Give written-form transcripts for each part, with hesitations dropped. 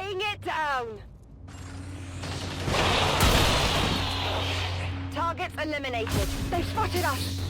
Laying it down. Targets eliminated. They've spotted us.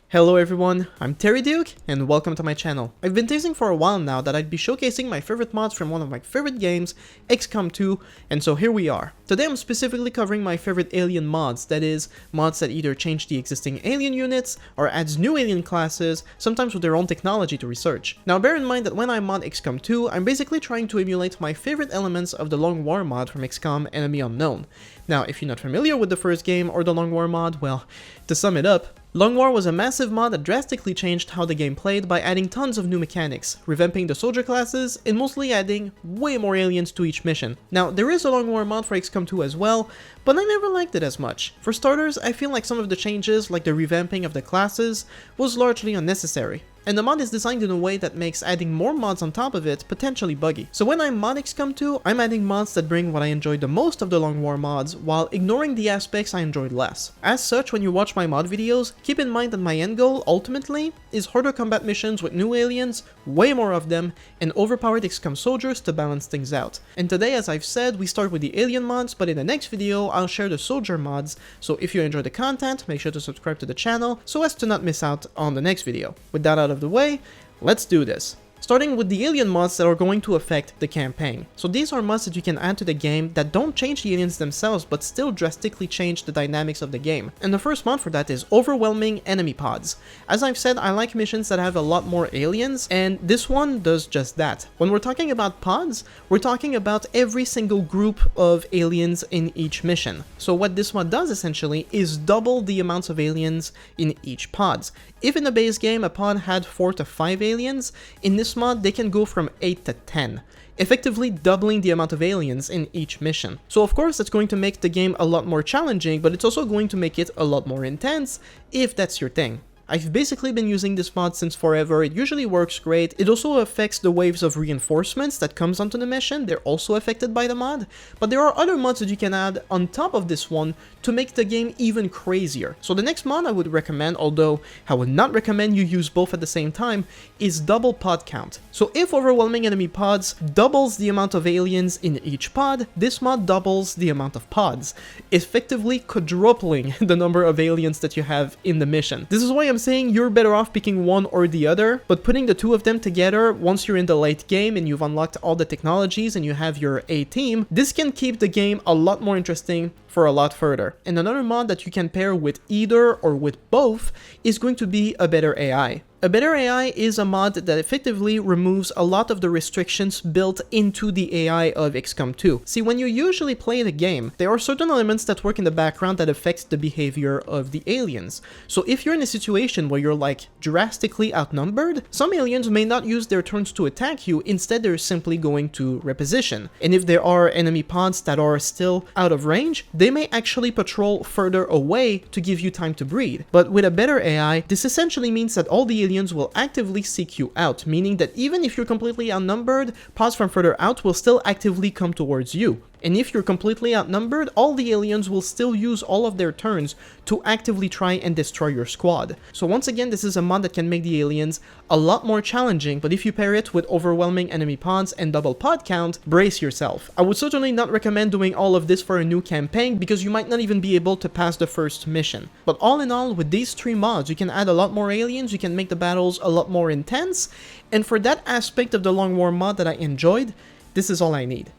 Hello everyone, I'm Terry Duke, and welcome to my channel. I've been teasing for a while now that I'd be showcasing my favorite mods from one of my favorite games, XCOM 2, and so here we are. Today I'm specifically covering my favorite alien mods, that is, mods that either change the existing alien units, or adds new alien classes, sometimes with their own technology to research. Now bear in mind that when I mod XCOM 2, I'm basically trying to emulate my favorite elements of the Long War mod from XCOM Enemy Unknown. Now if you're not familiar with the first game or the Long War mod, well, to sum it up, Long War was a massive mod that drastically changed how the game played by adding tons of new mechanics, revamping the soldier classes, and mostly adding way more aliens to each mission. Now, there is a Long War mod for XCOM 2 as well, but I never liked it as much. For starters, I feel like some of the changes, like the revamping of the classes, was largely unnecessary. And the mod is designed in a way that makes adding more mods on top of it potentially buggy. So when I mod XCOM 2, I'm adding mods that bring what I enjoyed the most of the Long War mods, while ignoring the aspects I enjoyed less. As such, when you watch my mod videos, keep in mind that my end goal, ultimately, is harder combat missions with new aliens, way more of them, and overpowered XCOM soldiers to balance things out. And today, as I've said, we start with the alien mods, but in the next video, I'll share the soldier mods, so if you enjoy the content, make sure to subscribe to the channel, so as to not miss out on the next video. With that out of the way, let's do this. Starting with the alien mods that are going to affect the campaign. So these are mods that you can add to the game that don't change the aliens themselves but still drastically change the dynamics of the game. And the first mod for that is Overwhelming Enemy Pods. As I've said, I like missions that have a lot more aliens, and this one does just that. When we're talking about pods, we're talking about every single group of aliens in each mission. So what this mod does essentially is double the amounts of aliens in each pod. If in the base game a pod had 4 to 5 aliens, in this mod they can go from 8 to 10, effectively doubling the amount of aliens in each mission. So of course that's going to make the game a lot more challenging, but it's also going to make it a lot more intense, if that's your thing. I've basically been using this mod since forever, it usually works great. It also affects the waves of reinforcements that comes onto the mission, they're also affected by the mod. But there are other mods that you can add on top of this one to make the game even crazier. So the next mod I would recommend, although I would not recommend you use both at the same time, is double pod count. So if Overwhelming Enemy Pods doubles the amount of aliens in each pod, this mod doubles the amount of pods, effectively quadrupling the number of aliens that you have in the mission. This is why I'm saying you're better off picking one or the other, but putting the two of them together once you're in the late game and you've unlocked all the technologies and you have your A team, this can keep the game a lot more interesting for a lot further. And another mod that you can pair with either or with both is going to be a better AI. A better AI is a mod that effectively removes a lot of the restrictions built into the AI of XCOM 2. See, when you usually play the game, there are certain elements that work in the background that affect the behavior of the aliens. So if you're in a situation where you're like drastically outnumbered, some aliens may not use their turns to attack you, instead they're simply going to reposition. And if there are enemy pods that are still out of range, they may actually patrol further away to give you time to breathe. But with a better AI, this essentially means that all the aliens will actively seek you out, meaning that even if you're completely outnumbered, pods from further out will still actively come towards you. And if you're completely outnumbered, all the aliens will still use all of their turns to actively try and destroy your squad. So once again, this is a mod that can make the aliens a lot more challenging, but if you pair it with Overwhelming Enemy Pods and double pod count, brace yourself. I would certainly not recommend doing all of this for a new campaign, because you might not even be able to pass the first mission. But all in all, with these 3 mods, you can add a lot more aliens, you can make the battles a lot more intense, and for that aspect of the Long War mod that I enjoyed, this is all I need.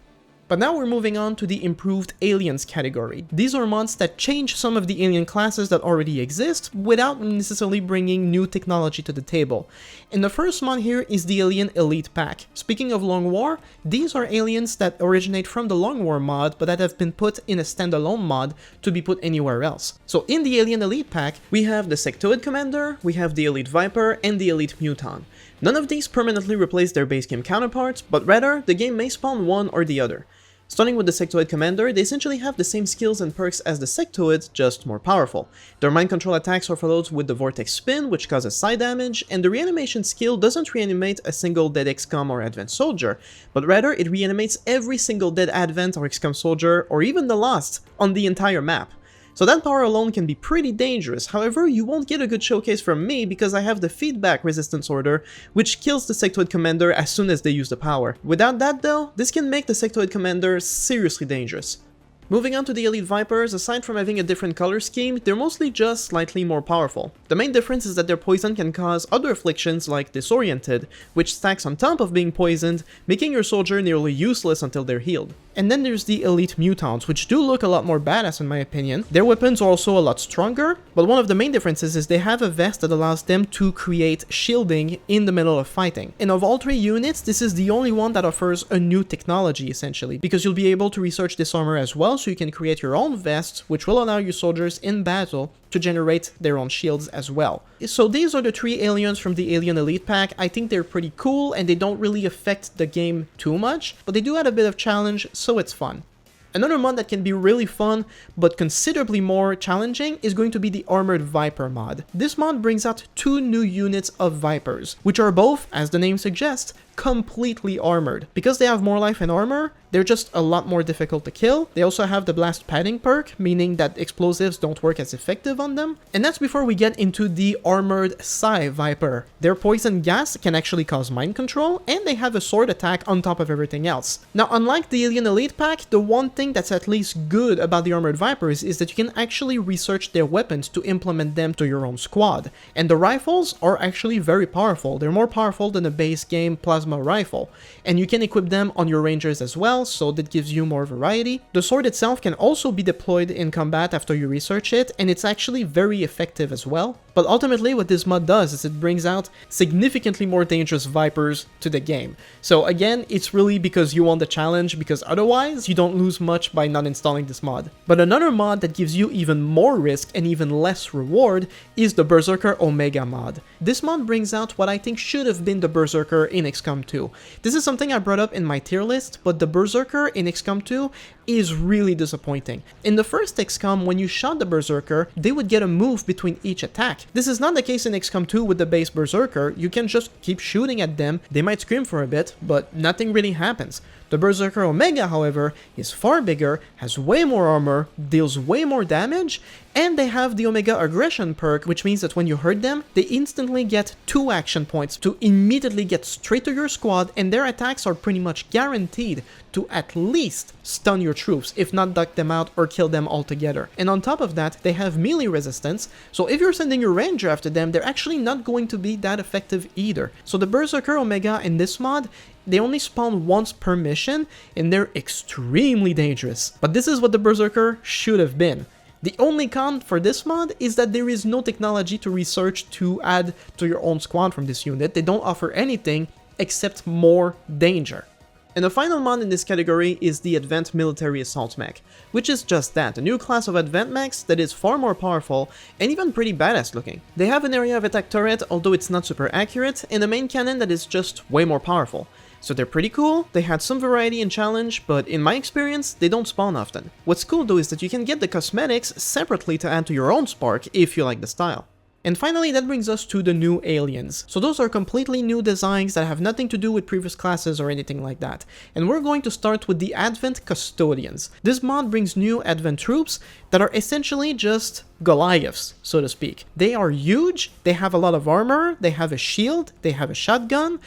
But now we're moving on to the improved aliens category. These are mods that change some of the alien classes that already exist without necessarily bringing new technology to the table. And the first mod here is the Alien Elite Pack. Speaking of Long War, these are aliens that originate from the Long War mod but that have been put in a standalone mod to be put anywhere else. So in the Alien Elite Pack, we have the Sectoid Commander, we have the Elite Viper, and the Elite Muton. None of these permanently replace their base game counterparts, but rather, the game may spawn one or the other. Starting with the Sectoid Commander, they essentially have the same skills and perks as the Sectoids, just more powerful. Their mind control attacks are followed with the Vortex Spin, which causes side damage, and the reanimation skill doesn't reanimate a single dead XCOM or Advent soldier, but rather it reanimates every single dead Advent or XCOM soldier, or even the Lost, on the entire map. So that power alone can be pretty dangerous. However, you won't get a good showcase from me because I have the feedback resistance order, which kills the sectoid commander as soon as they use the power. Without that though, this can make the sectoid commander seriously dangerous. Moving on to the Elite Vipers, aside from having a different color scheme, they're mostly just slightly more powerful. The main difference is that their poison can cause other afflictions like Disoriented, which stacks on top of being poisoned, making your soldier nearly useless until they're healed. And then there's the Elite Mutants, which do look a lot more badass in my opinion. Their weapons are also a lot stronger, but one of the main differences is they have a vest that allows them to create shielding in the middle of fighting. And of all 3 units, this is the only one that offers a new technology essentially, because you'll be able to research this armor as well, so you can create your own vests, which will allow your soldiers in battle to generate their own shields as well. So these are the 3 aliens from the Alien Elite pack. I think they're pretty cool and they don't really affect the game too much, but they do add a bit of challenge, so it's fun. Another mod that can be really fun, but considerably more challenging, is going to be the Armored Viper mod. This mod brings out 2 new units of Vipers, which are both, as the name suggests, completely armored. Because they have more life and armor, they're just a lot more difficult to kill. They also have the blast padding perk, meaning that explosives don't work as effective on them. And that's before we get into the Armored Psi Viper. Their poison gas can actually cause mind control, and they have a sword attack on top of everything else. Now, unlike the Alien Elite pack, the one thing that's at least good about the Armored Vipers is that you can actually research their weapons to implement them to your own squad. And the rifles are actually very powerful. They're more powerful than a base game plasma rifle, and you can equip them on your rangers as well, so that gives you more variety. The sword itself can also be deployed in combat after you research it, and it's actually very effective as well. But ultimately what this mod does is it brings out significantly more dangerous Vipers to the game. So again, it's really because you want the challenge, because otherwise you don't lose much by not installing this mod. But another mod that gives you even more risk and even less reward is the Berserker Omega mod. This mod brings out what I think should have been the Berserker in XCOM 2. This is something I brought up in my tier list, but the Berserker in XCOM 2 is really disappointing. In the first XCOM, when you shot the Berserker, they would get a move between each attack. This is not the case in XCOM 2 with the base Berserker. You can just keep shooting at them, they might scream for a bit, but nothing really happens. The Berserker Omega, however, is far bigger, has way more armor, deals way more damage, and they have the Omega Aggression perk, which means that when you hurt them, they instantly get 2 action points to immediately get straight to your squad, and their attacks are pretty much guaranteed to at least stun your troops, if not duck them out or kill them altogether. And on top of that, they have melee resistance, so if you're sending your ranger after them, they're actually not going to be that effective either. So the Berserker Omega in this mod, they only spawn once per mission, and they're extremely dangerous. But this is what the Berserker should have been. The only con for this mod is that there is no technology to research to add to your own squad from this unit. They don't offer anything except more danger. And the final mod in this category is the Advanced Military Assault Mech, which is just that, a new class of advanced mechs that is far more powerful and even pretty badass looking. They have an area of attack turret, although it's not super accurate, and a main cannon that is just way more powerful. So they're pretty cool, they had some variety and challenge, but in my experience, they don't spawn often. What's cool though is that you can get the cosmetics separately to add to your own spark if you like the style. And finally, that brings us to the new aliens. So those are completely new designs that have nothing to do with previous classes or anything like that. And we're going to start with the Advent Custodians. This mod brings new Advent troops that are essentially just Goliaths, so to speak. They are huge, they have a lot of armor, they have a shield, they have a shotgun,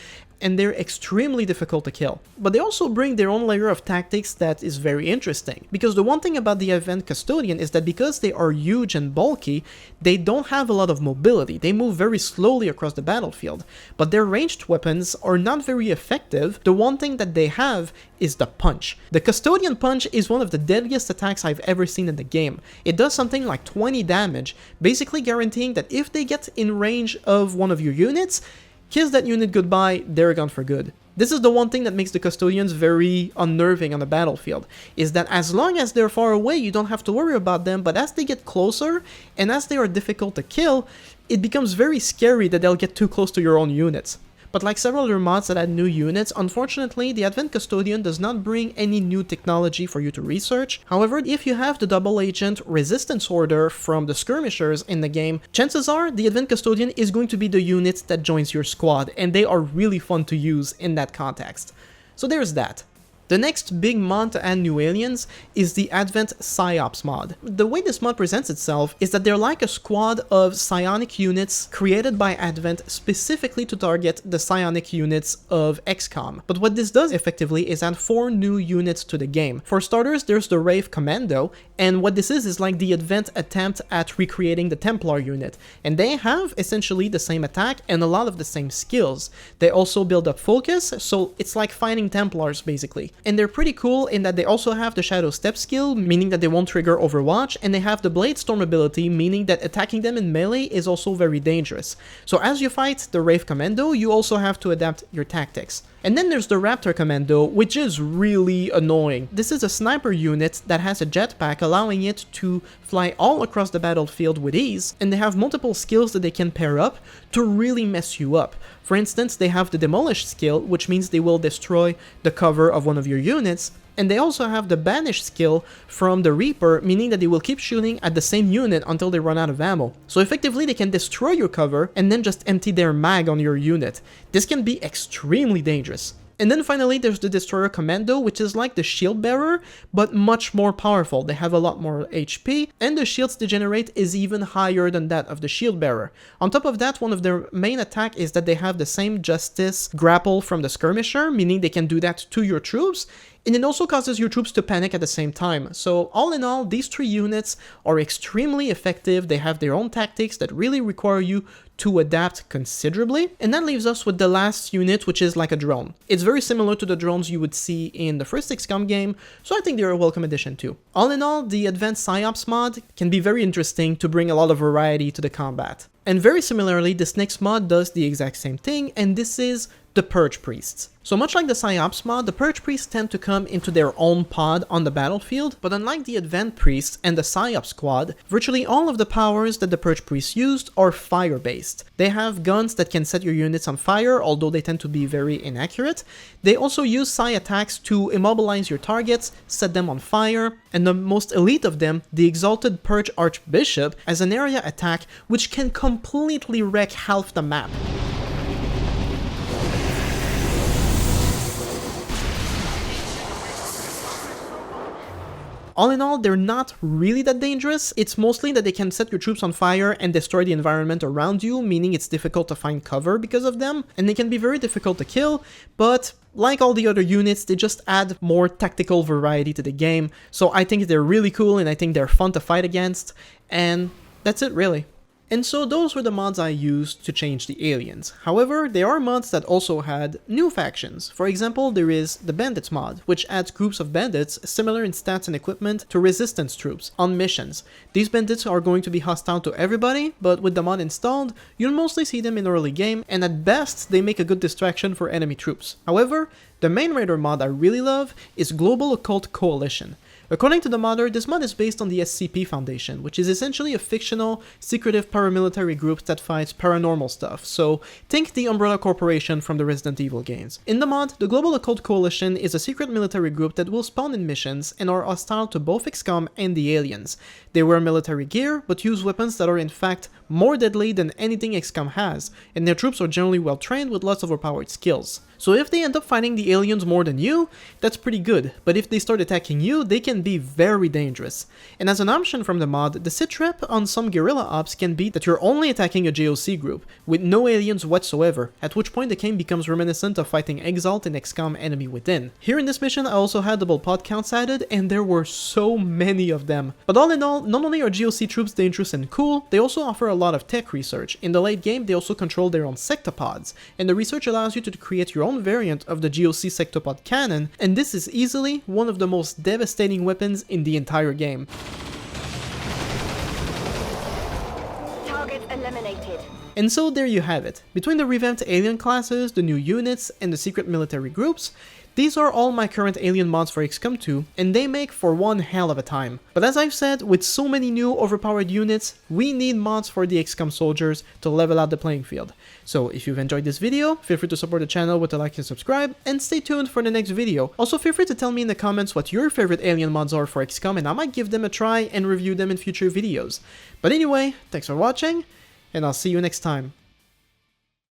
and they're extremely difficult to kill. But they also bring their own layer of tactics that is very interesting. Because the one thing about the Advent Custodian is that because they are huge and bulky, they don't have a lot of mobility. They move very slowly across the battlefield. But their ranged weapons are not very effective. The one thing that they have is the punch. The Custodian punch is one of the deadliest attacks I've ever seen in the game. It does something like 20 damage, basically guaranteeing that if they get in range of one of your units, kiss that unit goodbye, they're gone for good. This is the one thing that makes the Custodians very unnerving on the battlefield, is that as long as they're far away, you don't have to worry about them, but as they get closer, and as they are difficult to kill, it becomes very scary that they'll get too close to your own units. But like several other mods that add new units, unfortunately, the Advent Custodian does not bring any new technology for you to research. However, if you have the double agent resistance order from the skirmishers in the game, chances are the Advent Custodian is going to be the unit that joins your squad, and they are really fun to use in that context. So there's that. The next big mod to add new aliens is the Advent Psi Ops mod. The way this mod presents itself is that they're like a squad of psionic units created by Advent specifically to target the psionic units of XCOM. But what this does effectively is add 4 new units to the game. For starters, there's the Rave Commando, and what this is like the Advent attempt at recreating the Templar unit. And they have essentially the same attack and a lot of the same skills. They also build up focus, so it's like fighting Templars basically. And they're pretty cool in that they also have the Shadow Step skill, meaning that they won't trigger Overwatch, and they have the Blade Storm ability, meaning that attacking them in melee is also very dangerous. So as you fight the Rave Commando, you also have to adapt your tactics. And then there's the Raptor Commando, which is really annoying. This is a sniper unit that has a jetpack allowing it to fly all across the battlefield with ease, and they have multiple skills that they can pair up to really mess you up. For instance, they have the Demolish skill, which means they will destroy the cover of one of your units, and they also have the Banish skill from the Reaper, meaning that they will keep shooting at the same unit until they run out of ammo. So effectively they can destroy your cover and then just empty their mag on your unit. This can be extremely dangerous. And then finally there's the Destroyer Commando, which is like the Shield Bearer, but much more powerful. They have a lot more HP, and the shields they generate is even higher than that of the Shield Bearer. On top of that, one of their main attack is that they have the same Justice grapple from the Skirmisher, meaning they can do that to your troops, and it also causes your troops to panic at the same time. So all in all, these 3 units are extremely effective. They have their own tactics that really require you to adapt considerably. And that leaves us with the last unit, which is like a drone. It's very similar to the drones you would see in the first XCOM game, so I think they're a welcome addition too. All in all, the Advanced Psi Ops mod can be very interesting to bring a lot of variety to the combat. And very similarly, this next mod does the exact same thing, and this is the Purge Priests. So much like the Psi Ops mod, the Purge Priests tend to come into their own pod on the battlefield, but unlike the Advent Priests and the Psi Ops squad, virtually all of the powers that the Purge Priests used are fire-based. They have guns that can set your units on fire, although they tend to be very inaccurate. They also use Psi attacks to immobilize your targets, set them on fire, and the most elite of them, the Exalted Purge Archbishop, as an area attack which can completely wreck half the map. All in all, they're not really that dangerous. It's mostly that they can set your troops on fire and destroy the environment around you, meaning it's difficult to find cover because of them, and they can be very difficult to kill, but like all the other units, they just add more tactical variety to the game, so I think they're really cool and I think they're fun to fight against, and that's it really. And so those were the mods I used to change the aliens. However, there are mods that also had new factions. For example, there is the Bandits mod, which adds groups of bandits similar in stats and equipment to resistance troops on missions. These bandits are going to be hostile to everybody, but with the mod installed, you'll mostly see them in early game, and at best, they make a good distraction for enemy troops. However, the main raider mod I really love is Global Occult Coalition. According to the modder, this mod is based on the SCP Foundation, which is essentially a fictional, secretive paramilitary group that fights paranormal stuff, so think the Umbrella Corporation from the Resident Evil games. In the mod, the Global Occult Coalition is a secret military group that will spawn in missions and are hostile to both XCOM and the aliens. They wear military gear, but use weapons that are in fact more deadly than anything XCOM has, and their troops are generally well trained with lots of overpowered skills. So if they end up fighting the aliens more than you, that's pretty good, but if they start attacking you, they can be very dangerous. And as an option from the mod, the sitrep on some guerrilla ops can be that you're only attacking a JOC group, with no aliens whatsoever, at which point the game becomes reminiscent of fighting Exalt and XCOM Enemy Within. Here in this mission I also had double pod counts added, and there were so many of them. But all in all, not only are JOC troops dangerous and cool, they also offer a lot of tech research. In the late game, they also control their own sectopods, and the research allows you to create your own variant of the GOC sectopod cannon, and this is easily one of the most devastating weapons in the entire game. Target eliminated. And so there you have it. Between the revamped alien classes, the new units, and the secret military groups, these are all my current alien mods for XCOM 2, and they make for one hell of a time. But as I've said, with so many new overpowered units, we need mods for the XCOM soldiers to level out the playing field. So if you've enjoyed this video, feel free to support the channel with a like and subscribe, and stay tuned for the next video. Also feel free to tell me in the comments what your favorite alien mods are for XCOM, and I might give them a try and review them in future videos. But anyway, thanks for watching, and I'll see you next time.